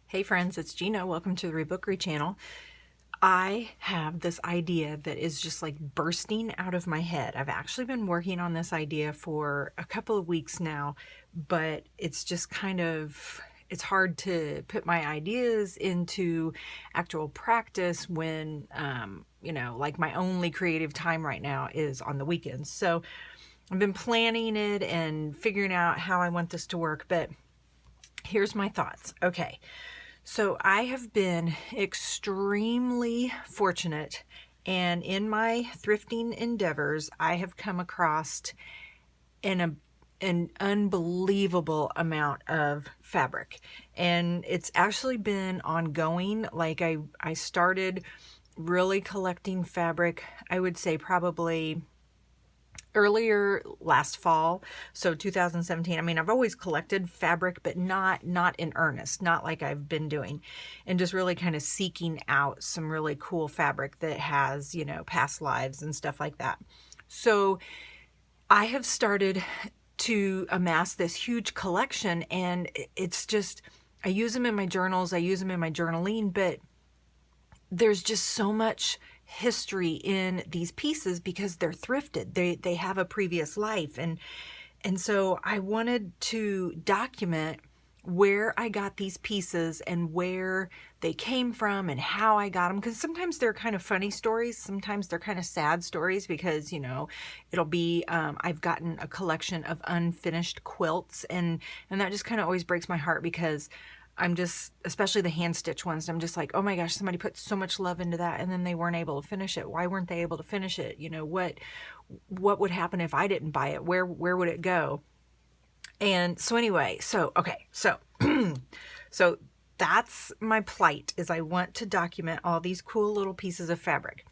Hey friends, it's Gina. Welcome to the Rebookery channel. I have this idea that is just like bursting out of my head. I've actually been working on this idea for a couple of weeks now, but it's just it's hard to put my ideas into actual practice when, like my only creative time right now is on the weekends. So I've been planning it and figuring out how I want this to work, but here's my thoughts. Okay. So I have been extremely fortunate, and in my thrifting endeavors, I have come across an unbelievable amount of fabric, and it's actually been ongoing. Like I started really collecting fabric, I would say probably earlier last fall, so 2017. I mean, I've always collected fabric, but not in earnest, not like I've been doing, and just really kind of seeking out some really cool fabric that has, past lives and stuff like that. So I have started to amass this huge collection, and it's just, I use them in my journals, I use them in my journaling, but there's just so much history in these pieces because they're thrifted. They have a previous life, and so I wanted to document where I got these pieces and where they came from and how I got them, because sometimes they're kind of funny stories, sometimes they're kind of sad stories, because it'll be I've gotten a collection of unfinished quilts, and that just kind of always breaks my heart, because I'm just, especially the hand stitch ones, I'm just like, oh my gosh, somebody put so much love into that and then they weren't able to finish it. Why weren't they able to finish it? What would happen if I didn't buy it? Where would it go? And so anyway, so that's my plight, is I want to document all these cool little pieces of fabric.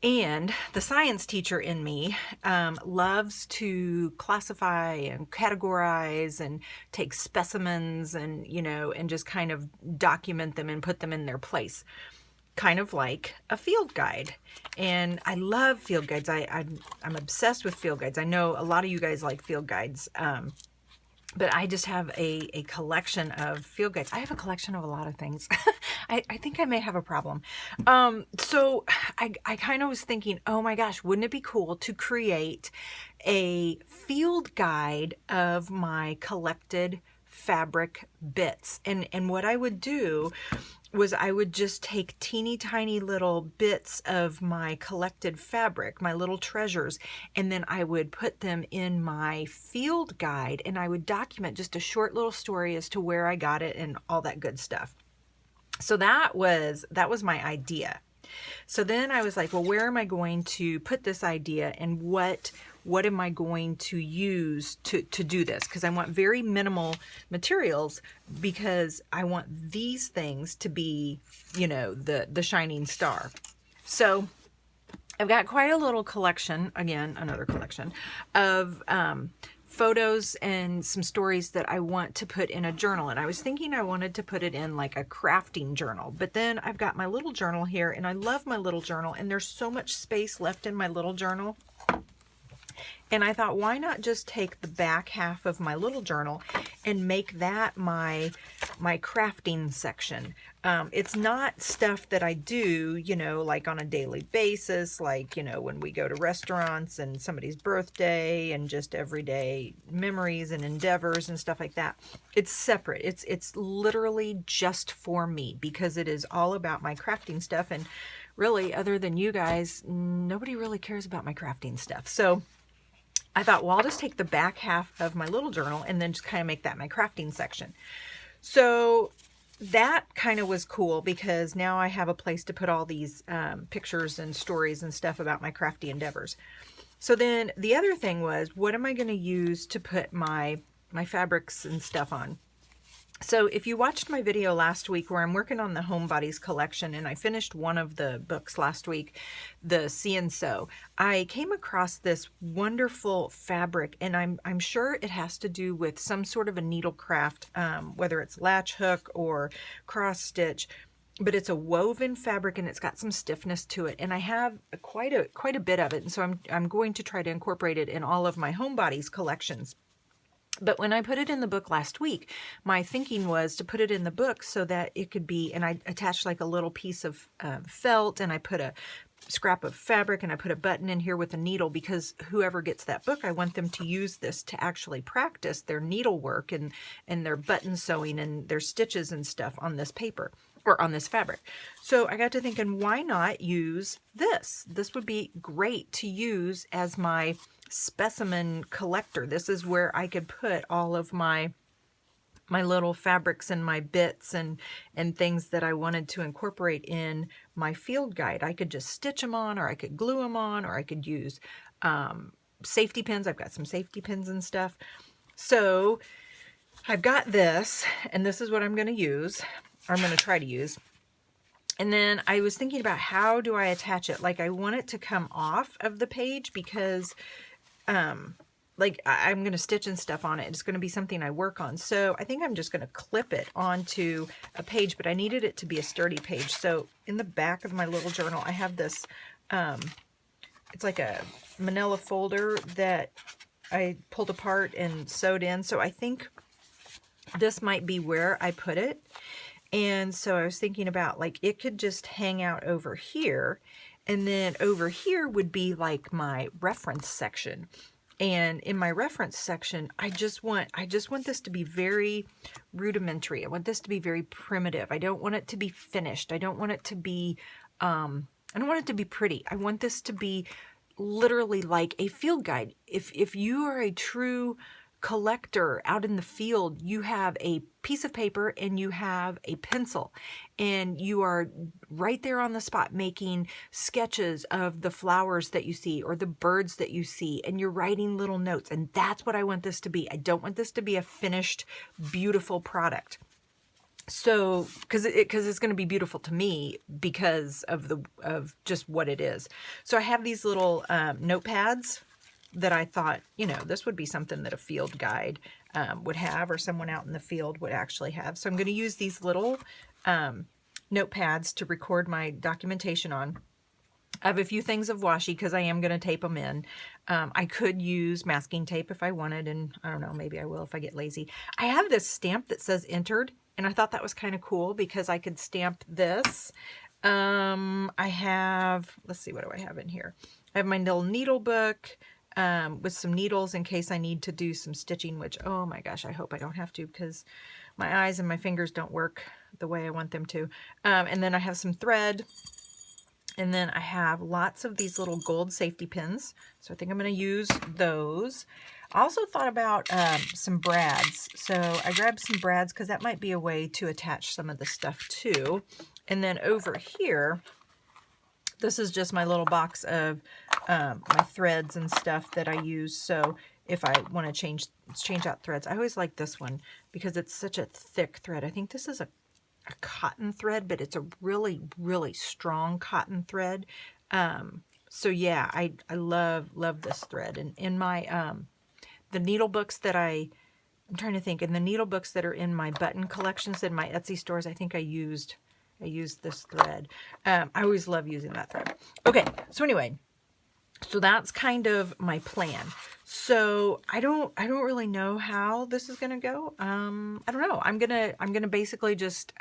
And the science teacher in me loves to classify and categorize and take specimens and, and just kind of document them and put them in their place, kind of like a field guide. And I love field guides. I'm obsessed with field guides. I know a lot of you guys like field guides, but I just have a collection of field guides. I have a collection of a lot of things. I think I may have a problem. So I kind of was thinking, oh my gosh, wouldn't it be cool to create a field guide of my collected fabric bits? And what I would do was I would just take teeny tiny little bits of my collected fabric, my little treasures, and then I would put them in my field guide, and I would document just a short little story as to where I got it and all that good stuff. So that was my idea. So then I was like, well, where am I going to put this idea, and what am I going to use to do this? Because I want very minimal materials, because I want these things to be, the shining star. So I've got quite a little collection, again, another collection of photos and some stories that I want to put in a journal. And I was thinking I wanted to put it in like a crafting journal, but then I've got my little journal here, and I love my little journal, and there's so much space left in my little journal. And I thought, why not just take the back half of my little journal and make that my crafting section. It's not stuff that I do, like on a daily basis, like, when we go to restaurants and somebody's birthday and just everyday memories and endeavors and stuff like that. It's separate. It's literally just for me, because it is all about my crafting stuff. And really, other than you guys, nobody really cares about my crafting stuff. So I thought, well, I'll just take the back half of my little journal and then just kind of make that my crafting section. So that kind of was cool, because now I have a place to put all these pictures and stories and stuff about my crafty endeavors. So then the other thing was, what am I going to use to put my fabrics and stuff on? So if you watched my video last week where I'm working on the Homebodies collection, and I finished one of the books last week, the See and Sew, I came across this wonderful fabric, and I'm sure it has to do with some sort of a needle craft, whether it's latch hook or cross stitch, but it's a woven fabric and it's got some stiffness to it. And I have quite a bit of it, and so I'm going to try to incorporate it in all of my Homebodies collections. But when I put it in the book last week, my thinking was to put it in the book so that it could be, and I attached like a little piece of felt, and I put a scrap of fabric, and I put a button in here with a needle, because whoever gets that book, I want them to use this to actually practice their needlework and their button sewing and their stitches and stuff on this paper or on this fabric. So I got to thinking, why not use this? This would be great to use as my specimen collector. This is where I could put all of my little fabrics and my bits and things that I wanted to incorporate in my field guide. I could just stitch them on, or I could glue them on, or I could use safety pins. I've got some safety pins and stuff. So I've got this, and this is what I'm going to use, or I'm going to try to use. And then I was thinking about, how do I attach it? Like, I want it to come off of the page, because like I'm going to stitch and stuff on it. It's going to be something I work on. So I think I'm just going to clip it onto a page, but I needed it to be a sturdy page. So in the back of my little journal, I have this, it's like a manila folder that I pulled apart and sewed in. So I think this might be where I put it. And so I was thinking about, like, it could just hang out over here, and then over here would be like my reference section. And in my reference section, I just want this to be very rudimentary. I want this to be very primitive. I don't want it to be finished. I don't want it to be, I don't want it to be pretty. I want this to be literally like a field guide. If you are a true collector out in the field, you have a piece of paper and you have a pencil, and you are right there on the spot making sketches of the flowers that you see or the birds that you see, and you're writing little notes. And that's what I want this to be. I don't want this to be a finished, beautiful product. So, because it's going to be beautiful to me because of just what it is. So I have these little notepads that I thought, you know, this would be something that a field guide would have, or someone out in the field would actually have. So I'm going to use these little notepads to record my documentation on. I have a few things of washi because I am going to tape them in. I could use masking tape if I wanted, and I don't know, maybe I will if I get lazy. I have this stamp that says entered, and I thought that was kind of cool because I could stamp this. I have, let's see, what do I have in here? I have my little needle book with some needles in case I need to do some stitching, which, oh my gosh, I hope I don't have to, because my eyes and my fingers don't work the way I want them to. And then I have some thread, and then I have lots of these little gold safety pins. So I think I'm going to use those. I also thought about some brads. So I grabbed some brads because that might be a way to attach some of the stuff too. And then over here, this is just my little box of my threads and stuff that I use. So if I want to change out threads, I always like this one because it's such a thick thread. I think this is a cotton thread, but it's a really, really strong cotton thread. So yeah, I love this thread. And in my the needle books that I'm trying to think, in the needle books that are in my button collections in my Etsy stores, I think I used this thread. I always love using that thread. Okay, so anyway, so that's kind of my plan. So I don't really know how this is gonna go. I don't know. I'm gonna basically just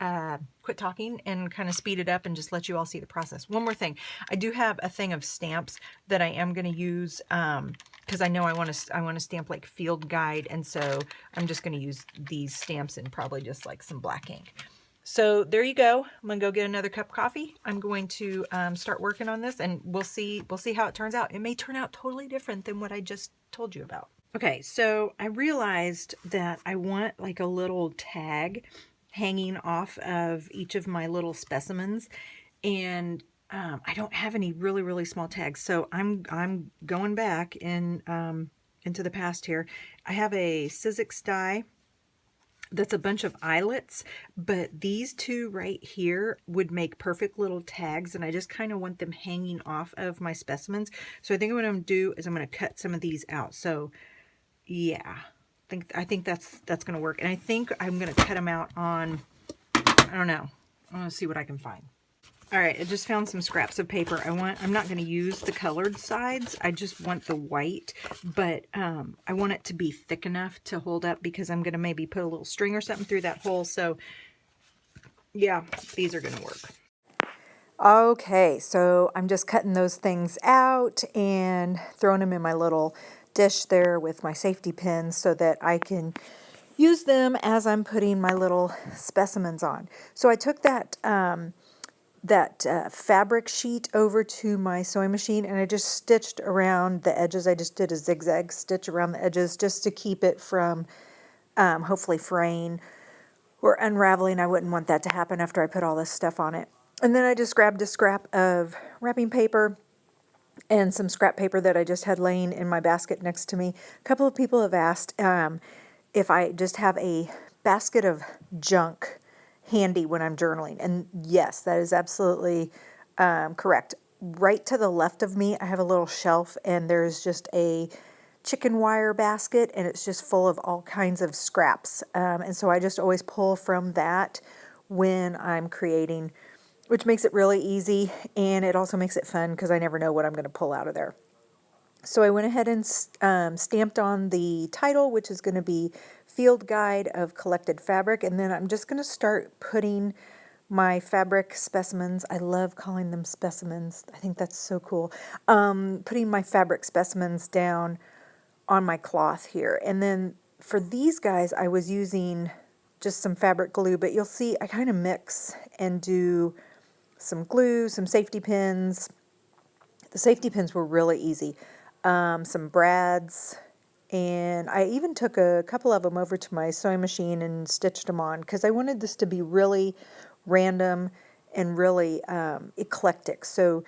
quit talking and kind of speed it up and just let you all see the process. One more thing, I do have a thing of stamps that I am gonna use because I know I want to stamp like field guide, and so I'm just gonna use these stamps and probably just like some black ink. So there you go. I'm gonna go get another cup of coffee. I'm going to start working on this, and we'll see how it turns out. It may turn out totally different than what I just told you about. Okay, so I realized that I want like a little tag hanging off of each of my little specimens, and I don't have any really, really small tags. So I'm going back in into the past here. I have a Sizzix die that's a bunch of eyelets, but these two right here would make perfect little tags, and I just kind of want them hanging off of my specimens. So I think what I'm going to do is I'm going to cut some of these out. So yeah, I think that's going to work. And I think I'm going to cut them out on, I don't know, I'm going to see what I can find. All right, I just found some scraps of paper. I'm not going to use the colored sides. I just want the white, but I want it to be thick enough to hold up because I'm going to maybe put a little string or something through that hole. So yeah, these are going to work. Okay, so I'm just cutting those things out and throwing them in my little dish there with my safety pins so that I can use them as I'm putting my little specimens on. So I took that fabric sheet over to my sewing machine and I just stitched around the edges. I just did a zigzag stitch around the edges just to keep it from hopefully fraying or unraveling. I wouldn't want that to happen after I put all this stuff on it. And then I just grabbed a scrap of wrapping paper and some scrap paper that I just had laying in my basket next to me. A couple of people have asked if I just have a basket of junk handy when I'm journaling. And yes, that is absolutely correct. Right to the left of me, I have a little shelf and there's just a chicken wire basket and it's just full of all kinds of scraps. And so I just always pull from that when I'm creating, which makes it really easy. And it also makes it fun because I never know what I'm going to pull out of there. So I went ahead and stamped on the title, which is going to be Field Guide of Collected Fabric. And then I'm just going to start putting my fabric specimens. I love calling them specimens. I think that's so cool. Putting my fabric specimens down on my cloth here. And then for these guys, I was using just some fabric glue, but you'll see I kind of mix and do some glue, some safety pins. The safety pins were really easy. Some brads, and I even took a couple of them over to my sewing machine and stitched them on because I wanted this to be really random and really eclectic. So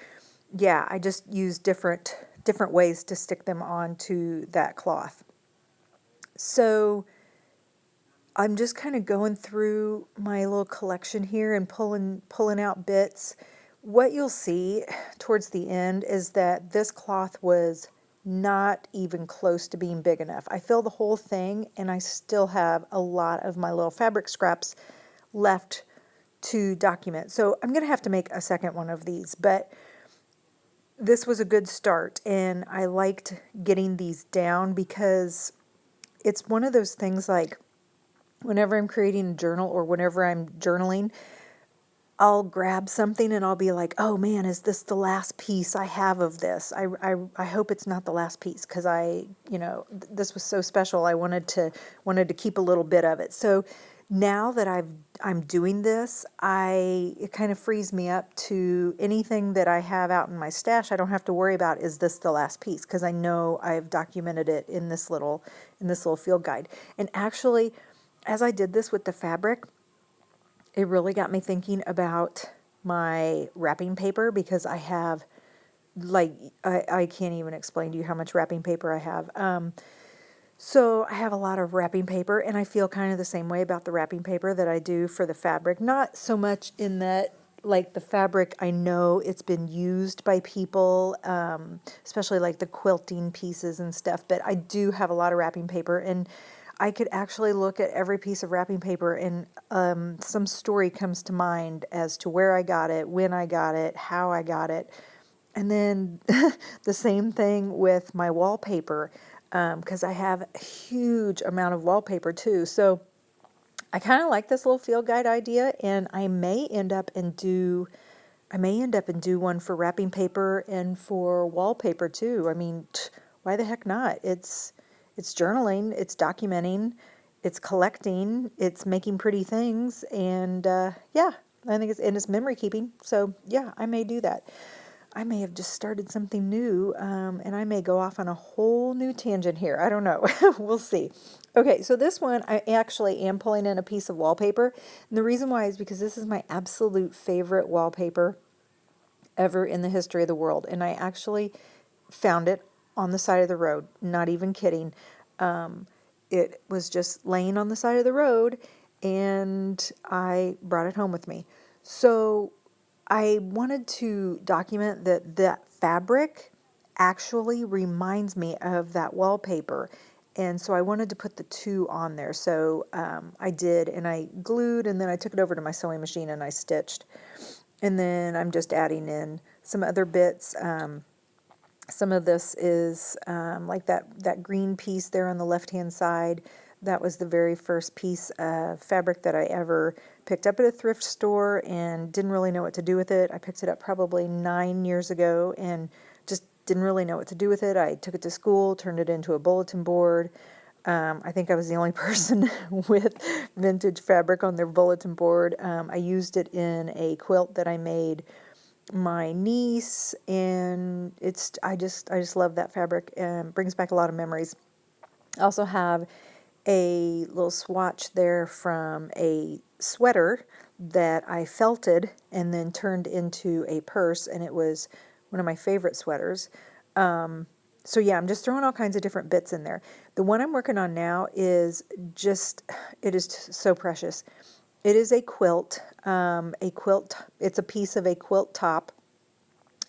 yeah, I just used different ways to stick them onto that cloth. So I'm just kind of going through my little collection here and pulling out bits. What you'll see towards the end is that this cloth was not even close to being big enough. I filled the whole thing and I still have a lot of my little fabric scraps left to document. So I'm going to have to make a second one of these, but this was a good start and I liked getting these down because it's one of those things like whenever I'm creating a journal or whenever I'm journaling, I'll grab something and I'll be like, oh man, is this the last piece I have of this? I hope it's not the last piece because this was so special. I wanted to keep a little bit of it. So now that I'm doing this, it kind of frees me up to anything that I have out in my stash. I don't have to worry about, is this the last piece? Because I know I've documented it in this little field guide. And actually, as I did this with the fabric, it really got me thinking about my wrapping paper because I have, I can't even explain to you how much wrapping paper I have. So I have a lot of wrapping paper and I feel kind of the same way about the wrapping paper that I do for the fabric. Not so much in that, like the fabric, I know it's been used by people, especially like the quilting pieces and stuff, but I do have a lot of wrapping paper and I could actually look at every piece of wrapping paper and some story comes to mind as to where I got it, when I got it, how I got it. And then the same thing with my wallpaper because I have a huge amount of wallpaper too. So I kind of like this little field guide idea and I may end up and do one for wrapping paper and for wallpaper too. I mean, why the heck not? It's journaling, it's documenting, it's collecting, it's making pretty things, and yeah, I think it's memory keeping. So yeah, I may do that. I may have just started something new, and I may go off on a whole new tangent here. I don't know. We'll see. Okay, so this one I actually am pulling in a piece of wallpaper, and the reason why is because this is my absolute favorite wallpaper ever in the history of the world, and I actually found it on the side of the road. Not even kidding. It was just laying on the side of the road and I brought it home with me. So I wanted to document that fabric actually reminds me of that wallpaper. And so I wanted to put the two on there. So I did, and I glued, and then I took it over to my sewing machine and I stitched. And then I'm just adding in some other bits. Some of this is like that green piece there on the left-hand side. That was the very first piece of fabric that I ever picked up at a thrift store and didn't really know what to do with it. I picked it up probably 9 years ago and just didn't really know what to do with it. I took it to school, turned it into a bulletin board. I think I was the only person with vintage fabric on their bulletin board. I used it in a quilt that I made my niece, and I just love that fabric and brings back a lot of memories. I also have a little swatch there from a sweater that I felted and then turned into a purse, and it was one of my favorite sweaters. So yeah, I'm just throwing all kinds of different bits in there. The one I'm working on now is it is so precious. It is a quilt, it's a piece of a quilt top.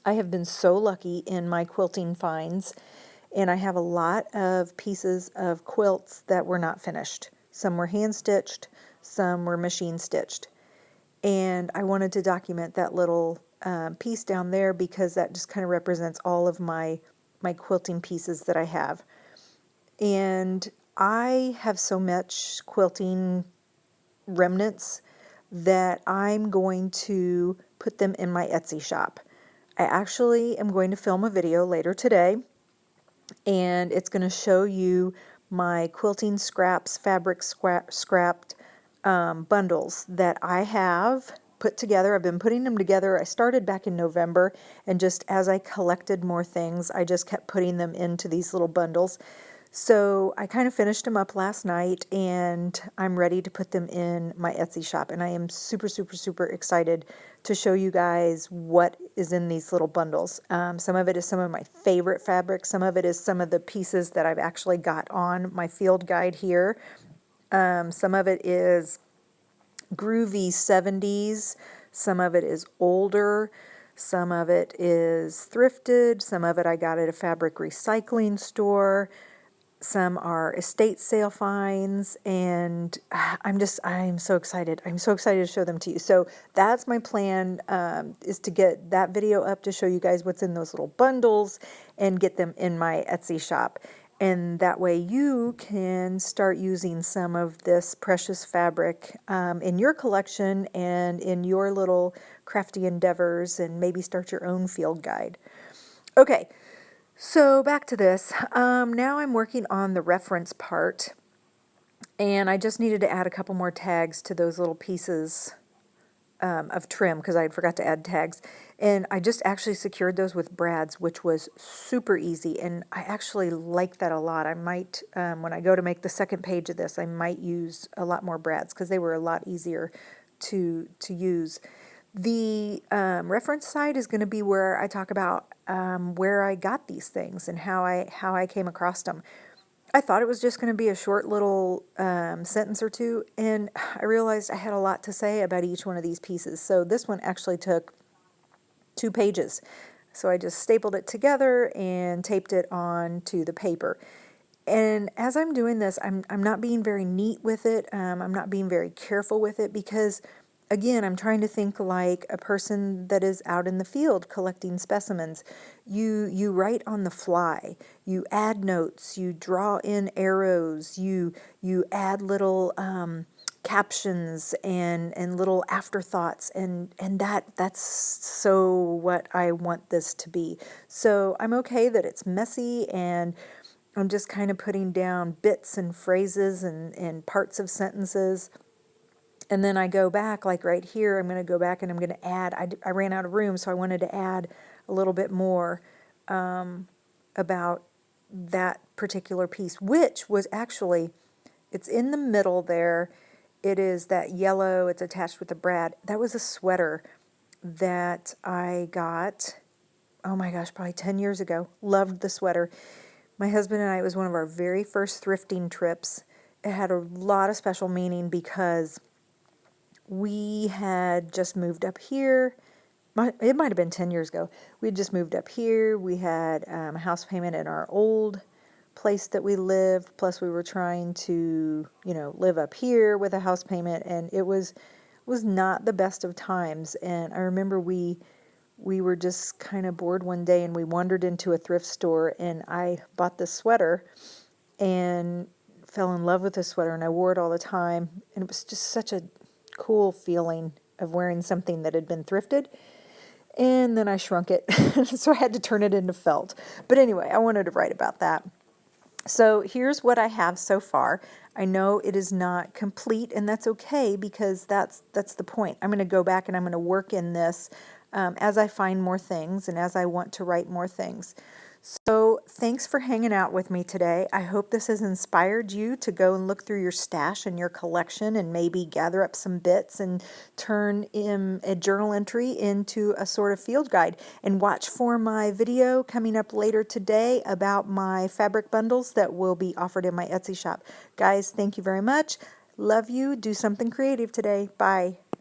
I have been so lucky in my quilting finds, and I have a lot of pieces of quilts that were not finished. Some were hand stitched, some were machine stitched. And I wanted to document that little piece down there because that just kind of represents all of my quilting pieces that I have. And I have so much quilting remnants that I'm going to put them in my Etsy shop. I actually am going to film a video later today, and it's going to show you my quilting scraps, fabric scrapped bundles that I have put together. I've been putting them together. I started back in November, and just as I collected more things, I just kept putting them into these little bundles. So I kind of finished them up last night, and I'm ready to put them in my Etsy shop. And I am super, super, super excited to show you guys what is in these little bundles. Some of it is some of my favorite fabric. Some of it is some of the pieces that I've actually got on my field guide here. Some of it is groovy 70s. Some of it is older. Some of it is thrifted. Some of it I got at a fabric recycling store. Some are estate sale finds, and I'm so excited. I'm so excited to show them to you. So that's my plan, is to get that video up to show you guys what's in those little bundles and get them in my Etsy shop. And that way you can start using some of this precious fabric in your collection and in your little crafty endeavors, and maybe start your own field guide. Okay. So back to this. Now I'm working on the reference part, and I just needed to add a couple more tags to those little pieces of trim because I forgot to add tags. And I just actually secured those with brads, which was super easy, and I actually like that a lot. I might, when I go to make the second page of this, I might use a lot more brads because they were a lot easier to use. The reference side is going to be where I talk about where I got these things and how I came across them. I thought it was just going to be a short little sentence or two, and I realized I had a lot to say about each one of these pieces. So this one actually took 2 pages. So I just stapled it together and taped it onto the paper. And as I'm doing this, I'm not being very neat with it. I'm not being very careful with it because, again, I'm trying to think like a person that is out in the field collecting specimens. You write on the fly. You add notes. You draw in arrows. You add little captions and little afterthoughts, and that's so what I want this to be. So I'm okay that it's messy, and I'm just kind of putting down bits and phrases and parts of sentences. And then I go back, like right here, I'm going to go back and I'm going to add, I ran out of room, so I wanted to add a little bit more about that particular piece, which was actually, it's in the middle there. It is that yellow, it's attached with the brad. That was a sweater that I got, oh my gosh, probably 10 years ago. Loved the sweater. My husband and I, it was one of our very first thrifting trips. It had a lot of special meaning because we had just moved up here. It might have been 10 years ago. We had just moved up here. We had a house payment in our old place that we lived. Plus we were trying to, live up here with a house payment. And it was was not the best of times. And I remember we were just kind of bored one day and we wandered into a thrift store and I bought this sweater and fell in love with the sweater and I wore it all the time. And it was just such a cool feeling of wearing something that had been thrifted. And then I shrunk it, so I had to turn it into felt. But anyway, I wanted to write about that. So here's what I have so far. I know it is not complete, and that's okay because that's the point. I'm going to go back and I'm going to work in this as I find more things and as I want to write more things. So thanks for hanging out with me today. I hope this has inspired you to go and look through your stash and your collection and maybe gather up some bits and turn in a journal entry into a sort of field guide. And watch for my video coming up later today about my fabric bundles that will be offered in my Etsy shop. Guys, thank you very much. Love you. Do something creative today. Bye.